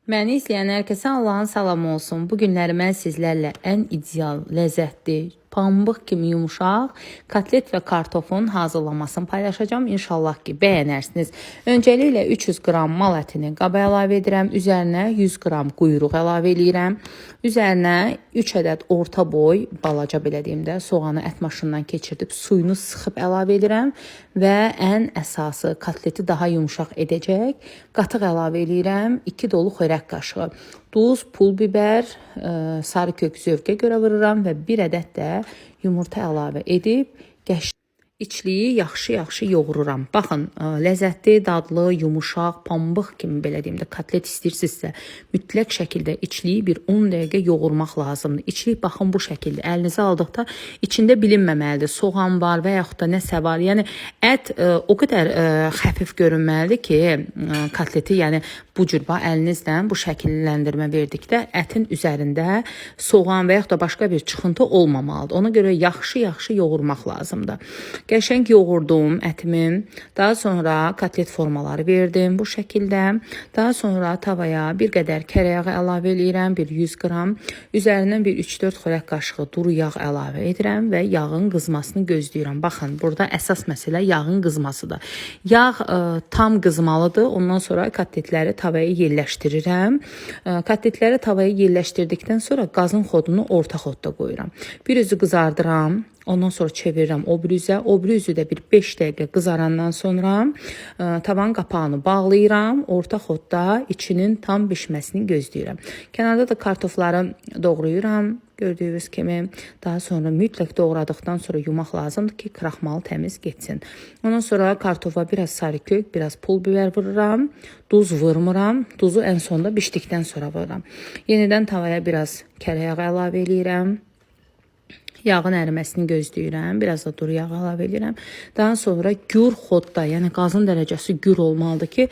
Məni izləyən hər kəsə Allahın salamı olsun. Bu günləri mən sizlərlə ən ideal, ləzzətli, pambıq kimi yumuşaq kotlet və kartofun hazırlamasını paylaşacağım. İnşallah ki, bəyənərsiniz. Öncəliklə 300 qram mal ətini qaba əlavə edirəm. Üzərinə 100 qram quyruq əlavə edirəm. Üzərinə 3 ədəd orta boy, balaca belə deyim də, soğanı ət maşından keçirdib suyunu sıxıb əlavə edirəm və ən əsası kotleti daha yumuşaq edəcək qatıq əlavə edirəm. 2 dolu xörək qaşığı duz, pul biber, sarı kök zövqə görə vururam və 1 ədəd də yumurta əlavə edib İçliyi yaxşı yoğururam. Baxın, ləzzətli, dadlı, yumuşaq, pambıq kimi belə deyim də kotlet istəyirsinizsə, mütləq şəkildə içliyi bir 10 dəqiqə yoğurmaq lazımdır. İçlik baxın bu şəkildə əlinizə aldıqda içində bilinməməlidir. Soğan var və yaxud da nəsə var. Yəni ət o qədər xəfif görünməlidir ki, kotleti yəni bu cür əlinizlə bu şəkilləndirmə verdikdə ətin üzərində soğan və yaxud da başqa bir çıxıntı olmamalıdır. Ona görə yaxşı yoğurmaq lazımdır. Qəşəng yoğurdum ətimi. Daha sonra kotlet formaları verdim bu şəkildə. Daha sonra tavaya bir qədər kərəyağı əlavə edirəm, bir 100 qram. Üzərindən bir 3-4 xörək qaşığı duru yağ əlavə edirəm və yağın qızmasını gözləyirəm. Baxın, burada əsas məsələ yağın qızmasıdır. Yağ tam qızmalıdır. Ondan sonra kotletləri tavaya yerləşdirirəm. Kotletləri tavaya yerləşdirdikdən sonra qazın xodunu orta xodda qoyuram. Bir üzü qızardıram. Ondan sonra çevirirəm o biri üzə. O biri üzü də bir 5 dəqiqə qızarandan sonra tavan qapağını bağlayıram. Orta xodda içinin tam bişməsini gözləyirəm. Kənarda da kartofları doğrayıram. Gördüyünüz kimi. Daha sonra mütləq doğradıqdan sonra yumaq lazımdır ki, kraxmalı təmiz getsin. Ondan sonra kartofa biraz sarı kök, biraz pul biber vururam. Duz vurmuram. Duzu ən sonda bişdikdən sonra vururam. Yenidən tavaya biraz kərəyağı əlavə edirəm. Yağın əriməsini gözləyirəm. Biraz da duru yağ əlavə edirəm. Daha sonra gür xodda, yəni qazın dərəcəsi gür olmalıdır ki,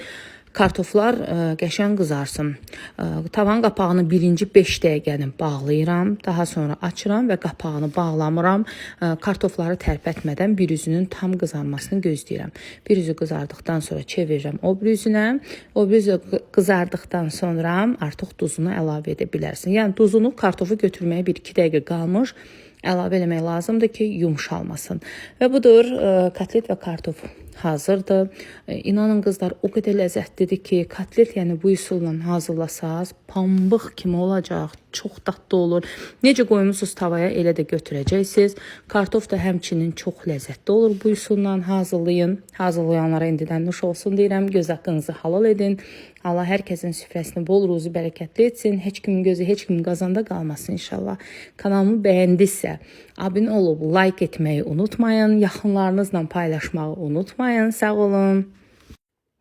kartoflar qəşəng qızarsın. Tavan qapağını birinci 5 dəqiqəni bağlayıram. Daha sonra açıram və qapağını bağlamıram. Kartofları tərpətmədən bir üzünün tam qızarmasını gözləyirəm. Bir üzü qızardıqdan sonra çevirirəm o bir üzünə. O bir üzü qızardıqdan sonra artıq duzunu əlavə edə bilərsin. Yəni duzunu kartofu götürməyə 1-2 dəqiqə qalmış əlavə eləmək lazımdır ki, yumşalmasın. Və budur, kotlet və kartof hazırdır. İnanın qızlar, o qədər ləzzətlidir ki, kotlet yəni bu üsulla hazırlasaz, pambıq kimi olacaq, çox dadlı olur. Necə qoymusunuz tavaya, elə də götürəcəksiniz. Kartof da həmçinin çox ləzzətli olur bu üsulla hazırlayın. Hazırlayanlara indidən nuş olsun deyirəm. Göz haqqınızı halal edin. Allah hər kəsin süfrəsini bol ruzu bərəkətli etsin. Heç kimin gözü, heç kimin qazanda qalmasın inşallah. Kanalımı bəyəndisə, abunə olub, like etməyi unutmayın. Yaxınlarınızla paylaşmağı unutmayın. Sağ olun.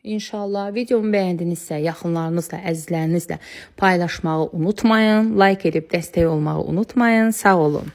İnşallah videomu bəyəndinizsə, yaxınlarınızla, əzizlərinizlə paylaşmağı unutmayın. Like edib dəstək olmağı unutmayın. Sağ olun.